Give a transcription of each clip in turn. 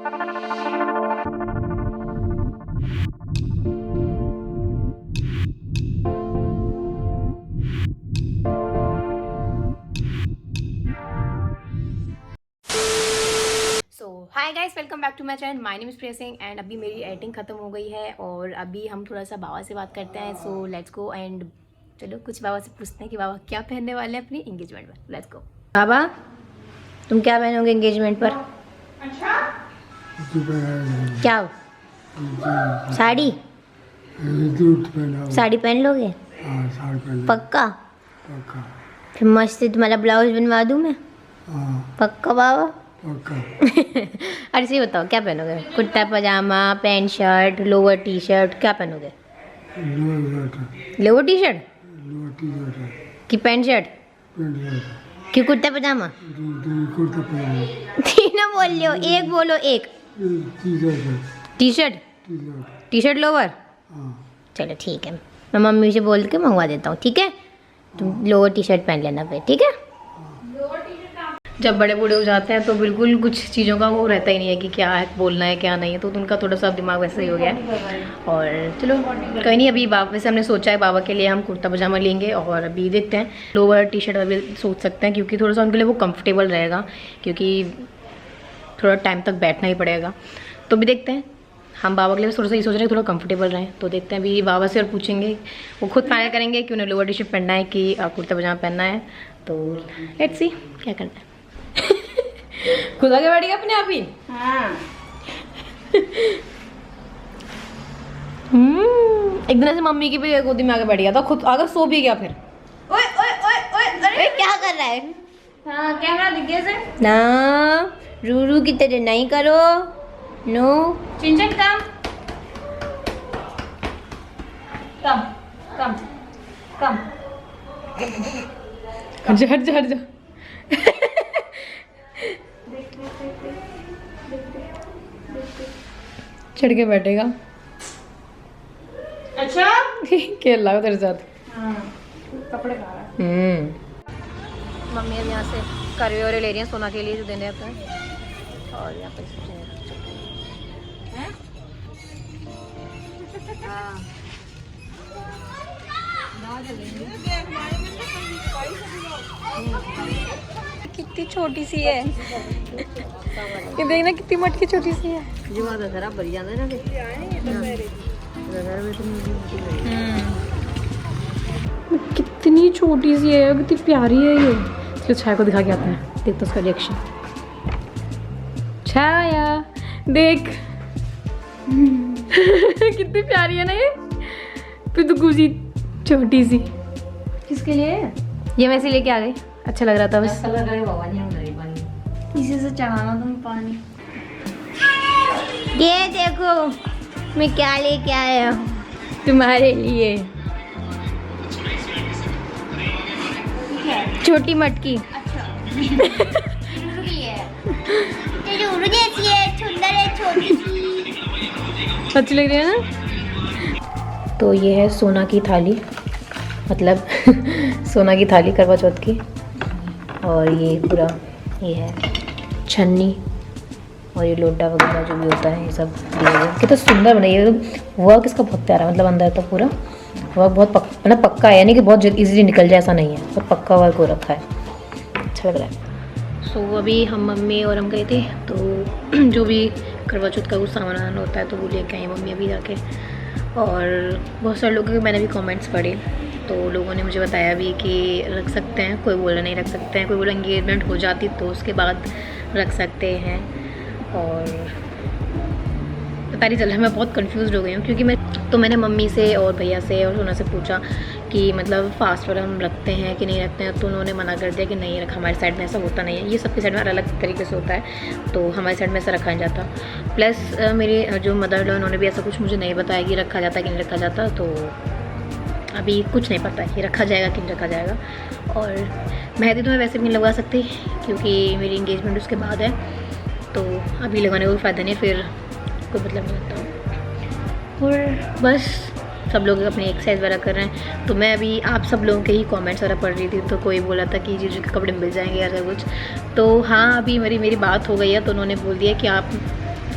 Hi guys, welcome back to my channel. My name is Priya Singh and अभी मेरी editing ख़त्म हो गई है और अभी हम थोड़ा सा बाबा से बात करते हैं। सो लेट्स गो एंड चलो कुछ बाबा से पूछते हैं कि बाबा क्या पहनने वाले हैं अपनी एंगेजमेंट में। Let's go. बाबा, तुम क्या पहनोगे एंगेजमेंट पर? अच्छा, क्या? साड़ी? साड़ी पहन लोगे? पक्का? फिर मस्त तुम्हारा ब्लाउज बनवा दूँ मैं? पक्का बाबा? अरे सही बताओ, क्या पहनोगे? Kurta pyjama, pant shirt, lower T-shirt, क्या पहनोगे? लोअर टी शर्ट कि पैंट शर्ट कि कुर्ता पजामा? तीनों बोल लो, एक बोलो। एक टी शर्ट लोअर। चलो ठीक है, मैं मम्मी से बोल के मंगवा देता हूँ। ठीक है, तुम लोअर टी शर्ट पहन लेना फिर। ठीक है। जब बड़े बूढ़े हो जाते हैं तो बिल्कुल कुछ चीज़ों का वो रहता ही नहीं है कि क्या है बोलना है क्या नहीं है, तो उनका थोड़ा सा दिमाग वैसे ही हो गया है। और चलो कहीं नहीं, अभी बाबा वैसे हमने सोचा है बाबा के लिए हम कुर्ता पजामा लेंगे और अभी देखते हैं। लोअर टी शर्ट अभी सोच सकते हैं क्योंकि थोड़ा सा उनके लिए वो कंफर्टेबल रहेगा, क्योंकि थोड़ा टाइम तक बैठना ही पड़ेगा। तो अभी देखते हैं, हम बाबा के लिए थोड़ा सा ये सोच रहे हैं थोड़ा कंफर्टेबल रहें। तो देखते हैं अभी बाबा से और पूछेंगे, वो खुद फाइनल करेंगे कि उन्हें लोअर टी शर्ट पहनना है कि कुर्ता पजामा पहनना है। तो लेट्स सी क्या करना है। खुद आगे बैठ गया अपने आप ही। हाँ। एक दिन ऐसे मम्मी की भी गोदी में आगे बैठ गया था, खुद आगे सो भी गया। फिर ओए ओए ओए ओए, अरे क्या कर रहा है? हाँ, कैमरा दिख गया सर ना, रूरू की तरह नहीं करो। नो चिंचन कम कम कम कम, हट जा हट जा। चढ़ के बैठेगा। अच्छा खेल रहा तेरे साथ। हाँ, कपड़े खा रहा है। मम्मी अब यहाँ से करवे वरे ले रही हैं सोना के लिए जो देने आता है। और यहाँ पर कितनी छोटी सी है ये, देखना कितनी मटकी छोटी सी है। कितनी छोटी सी है, कितनी प्यारी है ये। चलो छाया को दिखा के आते हैं, देख तो उसका रिएक्शन। छाया देख कितनी प्यारी है ना ये। फिर तो कुछ छोटी सी किसके लिए ये मैं इसे लेके आ गई, अच्छा लग रहा था बस। इसी से चढ़ाना तुम पानी। ये देखो मैं क्या लेके आया हूँ तुम्हारे लिए, छोटी मटकी। अच्छा जैसी है, सुंदर है, छोटी सी, अच्छी लग रही है ना। तो ये है सोना की थाली, मतलब सोना की थाली करवा चौथ की। और ये पूरा ये है छन्नी और ये लोटा वगैरह जो भी होता है ये सब दिया गया। कितना सुंदर बना ये वर्क, इसका बहुत प्यारा, मतलब अंदर तक पूरा वर्क बहुत मतलब पक्का है, यानी कि बहुत इजीली निकल जाए ऐसा नहीं है, बहुत पक्का वर्क हो रखा है, अच्छा लग रहा है। सो अभी हम मम्मी और हम गए थे, तो जो भी करवा चौथ का कुछ सामान होता है तो वो लेके आई मम्मी अभी जाके। और बहुत सारे लोगों के मैंने भी कमेंट्स पढ़े, तो लोगों ने मुझे बताया भी कि रख सकते हैं, कोई बोला नहीं रख सकते हैं, कोई बोला एंगेजमेंट हो जाती तो उसके बाद रख सकते हैं। और पता नहीं चल रहा, मैं बहुत कंफ्यूज हो गई हूँ क्योंकि मैंने मम्मी से और भैया से और सोना से पूछा कि मतलब फास्ट पर हम रखते हैं कि नहीं रखते हैं, तो उन्होंने मना कर दिया कि नहीं रखा, हमारे साइड में ऐसा होता नहीं है। ये सबके साइड में अलग तरीके से होता है, तो हमारे साइड में ऐसा रखा नहीं जाता। प्लस मेरे जो मदर लॉ उन्होंने भी ऐसा कुछ मुझे नहीं बताया कि रखा जाता कि नहीं रखा जाता, तो अभी कुछ नहीं पता है कि रखा जाएगा कि नहीं रखा जाएगा। और मेहंदी तो मैं वैसे भी नहीं लगवा सकती क्योंकि मेरी इंगेजमेंट उसके बाद है, तो अभी लगाने का कोई फ़ायदा नहीं है, फिर कोई मतलब नहीं होता। और बस सब लोग अपनी एक्सरसाइज वगैरह कर रहे हैं, तो मैं अभी आप सब लोगों के ही कमेंट्स वगैरह पढ़ रही थी, तो कोई बोला था कि जीजू के कपड़े मिल जाएंगे ऐसा कुछ। तो हाँ, अभी मेरी बात हो गई है, तो उन्होंने बोल दिया कि आप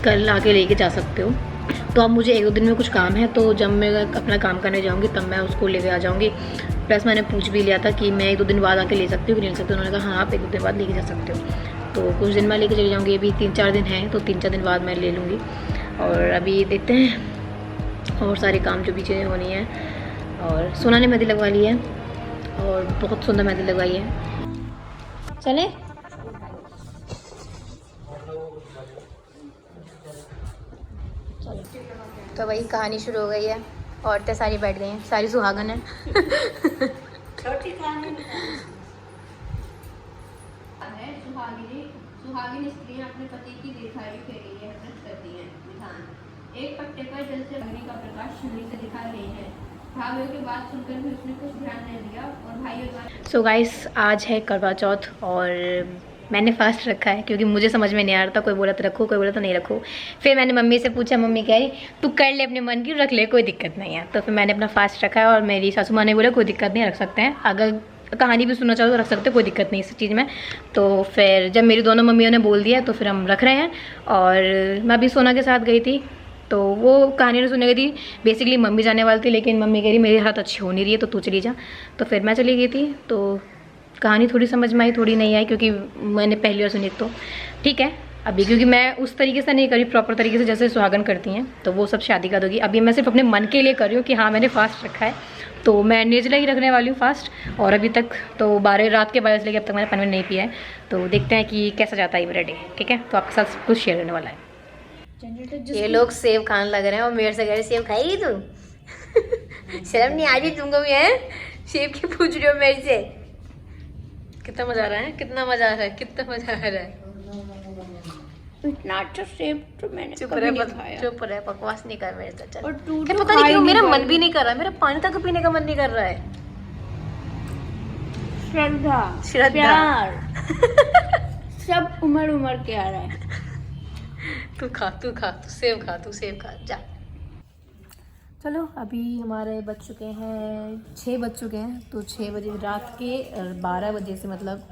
कल आके लेके जा सकते हो। तो अब मुझे 1-2 दिन में कुछ काम है, तो जब मैं अपना काम करने जाऊँगी तब मैं उसको लेके आ जाऊँगी। प्लस मैंने पूछ भी लिया था कि मैं 1-2 दिन बाद आके ले सकती हूँ कि नहीं ले सकती। उन्होंने कहा हाँ आप 1-2 दिन बाद लेके जा सकते हो। तो कुछ दिन मैं लेके चली जाऊँगी। अभी 3-4 दिन हैं, तो 3-4 दिन बाद मैं ले लूँगी। और अभी देखते हैं और सारे काम जो भी चीज़ें होनी है। और सोना ने मेहंदी लगवा ली है और बहुत सुंदर मेहंदी लगवाई है। चले तो वही कहानी शुरू हो गई है। औरतें सारी बैठ गई हैं, सारी सुहागन है। छोटी कहानी सुहागिन स्त्रियां अपने पति की दीर्घायु के लिए व्रत करती हैं। विधान एक पट्टे पर जल से अग्नि का प्रकाश छवि से दिखा रहे हैं। भाइयों की बात सुनकर भी उसने कुछ ध्यान नहीं दिया और भाइयों द्वारा सो गाइस आज है करवा चौथ और मैंने फास्ट रखा है क्योंकि मुझे समझ में नहीं आ रहा था। कोई बोला तो रखो, कोई बोला तो नहीं रखो। फिर मैंने मम्मी से पूछा, मम्मी कह रही तू कर ले अपने मन की, रख ले, कोई दिक्कत नहीं है। तो फिर मैंने अपना फास्ट रखा है और मेरी सासू माँ ने बोला कोई दिक्कत नहीं, रख सकते हैं, अगर कहानी भी सुनना चाहो तो रख सकते हो, कोई दिक्कत नहीं इस चीज़ में। तो फिर जब मेरी दोनों मम्मियों ने बोल दिया तो फिर हम रख रहे हैं। और मैं अभी सोना के साथ गई थी, तो वो कहानी नहीं सुनने गई थी। बेसिकली मम्मी जाने वाली थी, लेकिन मम्मी कह रही मेरी हाथ अच्छी हो नहीं रही है तो तू चली जा। तो फिर मैं चली गई थी। तो कहानी थोड़ी समझ में आई, थोड़ी नहीं आई, क्योंकि मैंने पहली बार सुनी। तो ठीक है अभी, क्योंकि मैं उस तरीके से नहीं करी प्रॉपर तरीके से जैसे सुहागन करती हैं, तो वो सब शादी का दोगी। अभी मैं सिर्फ अपने मन के लिए कर रही हूँ कि हाँ मैंने फास्ट रखा है, तो मैं निर्जला ही रखने वाली हूँ फास्ट। और अभी तक तो 12 रात के 12 से लेकर अब तक मैंने पानी नहीं पिया है। तो देखते हैं कि कैसा जाता है ये मेरा डे। ठीक है, तो आपके साथ सब कुछ शेयर करने वाला है। ये लोग सेब खाने लग रहे हैं और मेरे से कह रहे सेब खाएगी तू? शर्म नहीं आ रही तुमको भी है? सेब की पूछ रही हो मेरे से? कितना मजा आ रहा है, कितना मजा आ रहा है, कितना मजा आ रहा है। इतना अच्छा सेब तो मैंने चुप कभी रहे, नहीं खाया। चुप रहे, बकवास नहीं कर मेरे से। चल और तू क्या तो पता नहीं खा क्यों ही मेरा नहीं मन पाई। भी नहीं कर रहा है, मेरा पानी तक पीने का मन नहीं कर रहा है। श्रद्धा, श्रद्धा। प्यार सब उमड़ उमड़ के आ रहा है। तू खा, तू खा, तू सेब खा, तू सेब खा, जा। चलो अभी हमारे बज चुके हैं 6 बज चुके हैं। तो 6 बजे रात के 12 बजे से मतलब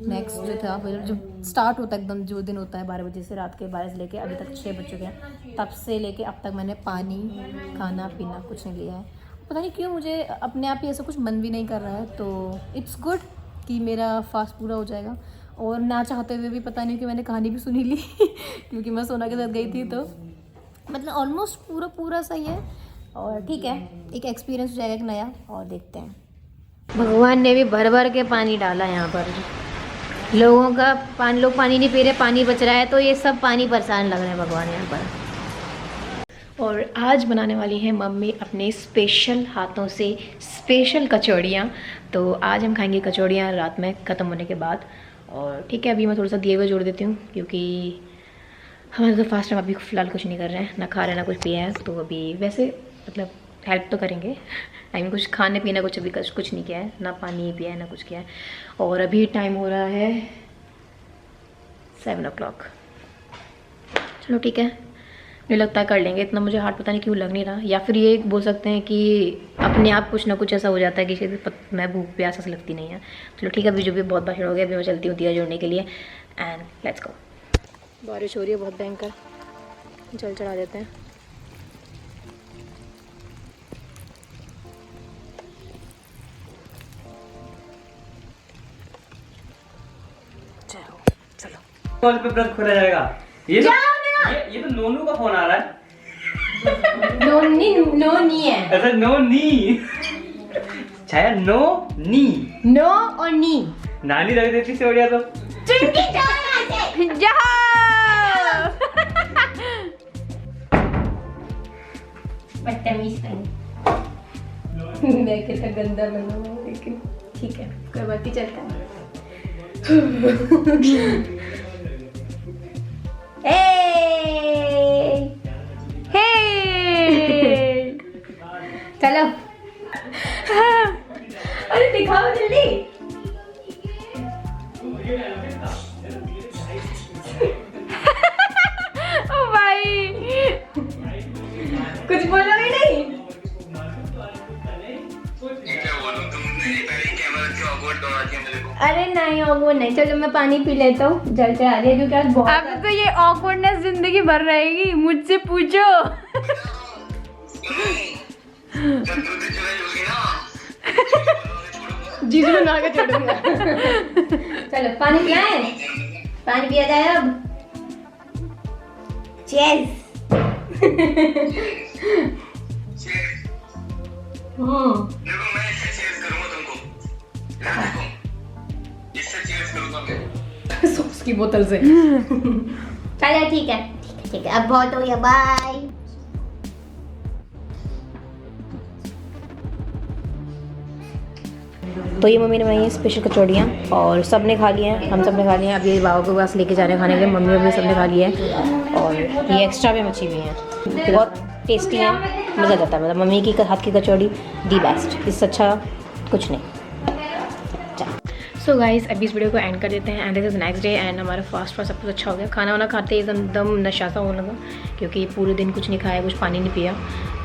नेक्स्ट जो था मतलब जो स्टार्ट होता है एकदम जो दिन होता है 12 बजे से, रात के 12 से लेके अभी तक 6 बज चुके हैं। तब से लेके अब तक मैंने पानी खाना पीना कुछ नहीं लिया है। पता नहीं क्यों मुझे अपने आप ही ऐसा कुछ मन भी नहीं कर रहा है। तो इट्स गुड कि मेरा फास्ट पूरा हो जाएगा। और ना चाहते हुए भी पता नहीं कि मैंने कहानी भी सुनी ली क्योंकि मैं सोना के साथ गई थी। तो मतलब ऑलमोस्ट पूरा सही है। और ठीक है, एक एक्सपीरियंस हो जाएगा एक नया। और देखते हैं, भगवान ने भी भर भर के पानी डाला यहाँ पर। लोगों का पानी, लोग पानी नहीं पी रहे, पानी बच रहा है, तो ये सब पानी परेशान लग रहे हैं भगवान यहाँ पर। और आज बनाने वाली हैं मम्मी अपने स्पेशल हाथों से स्पेशल कचौड़ियाँ। तो आज हम खाएंगे कचौड़ियाँ रात में ख़त्म होने के बाद। और ठीक है, अभी मैं थोड़ा सा दिए हुए जोड़ देती हूँ क्योंकि हमारे तो फास्ट हम अभी फ़िलहाल कुछ नहीं कर रहे हैं, ना खा रहे हैं ना कुछ पिया है। तो अभी वैसे मतलब हेल्प तो करेंगे, आई मीन कुछ खाने पीने कुछ अभी कुछ नहीं किया है, ना पानी पिया है ना कुछ किया है। और अभी टाइम हो रहा है 7 o'clock। चलो ठीक है, मुझे लगता है कर लेंगे इतना। मुझे हार्ड पता नहीं क्यों लग नहीं रहा, या फिर ये बोल सकते हैं कि अपने आप कुछ ना कुछ ऐसा हो जाता है कि मैं भूख प्यास ऐसा लगती नहीं है। चलो ठीक है, अभी जो भी बहुत भाषण हो गया, अभी मैं चलती हूँ दिया जोड़ने के लिए एंड लेट्स गो। बारिश हो रही है बहुत भयंकर, जल चढ़ा देते हैं। चलो कॉल पे व्रत खोला जाएगा। ये तो नोनू का फोन आ रहा है। नो है, ऐसा नो नी छाया, नो नी, नो और नी नानी रख देती सेवड़िया तो। बदतमीज मैं कितना गंदा बना हूँ, लेकिन ठीक है कोई बात नहीं, चलता है। चलो अरे दिखाओ जल्दी। ओ भाई कुछ बोला भी नहीं। अरे नहीं वो नहीं। चलो मैं पानी पी लेता हूँ, जल से आ रही है क्योंकि आज बहुत अब तो ये ऑकवर्डनेस जिंदगी भर रहेगी, मुझसे पूछो। जीजू बना के छोड़ूंगा। चलो पानी पिलाएं, पानी पिया जाए अब। चेस। सॉस की बोतल से। चलो ठीक है, ठीक है, अब बहुत हो गया, बाय। तो ये मम्मी ने बनाई है स्पेशल कचौड़ियाँ और सब ने खा लिया है, हम सब ने खा लिया है। अब ये बाबा के पास लेके जा रहे हैं खाने के लिए, मम्मी भी सब ने खा लिया है। और ये एक्स्ट्रा में मच्छी भी है, बहुत टेस्टी है, मज़ा आ जाता है। मतलब मम्मी की हाथ की कचौड़ी दी बेस्ट, इससे अच्छा कुछ नहीं। सो गाइस अभी इस वीडियो को एंड कर देते हैं। And this is next day and हमारा फास्ट सब कुछ अच्छा हो गया। खाना वाना खाते ही एकदम नशा सा होने लगा क्योंकि पूरे दिन कुछ नहीं खाया, कुछ पानी नहीं पिया,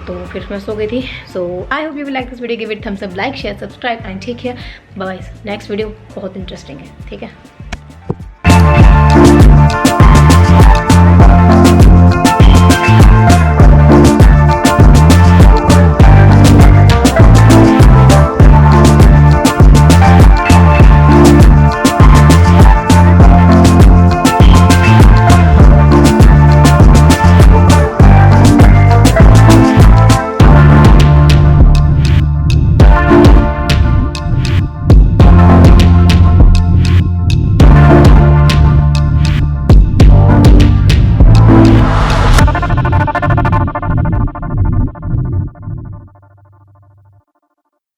तो फिर मैं सो गई थी। So I hope you will like this video, give it thumbs up, like share subscribe and take care, bye. Next video बहुत इंटरेस्टिंग है, ठीक है।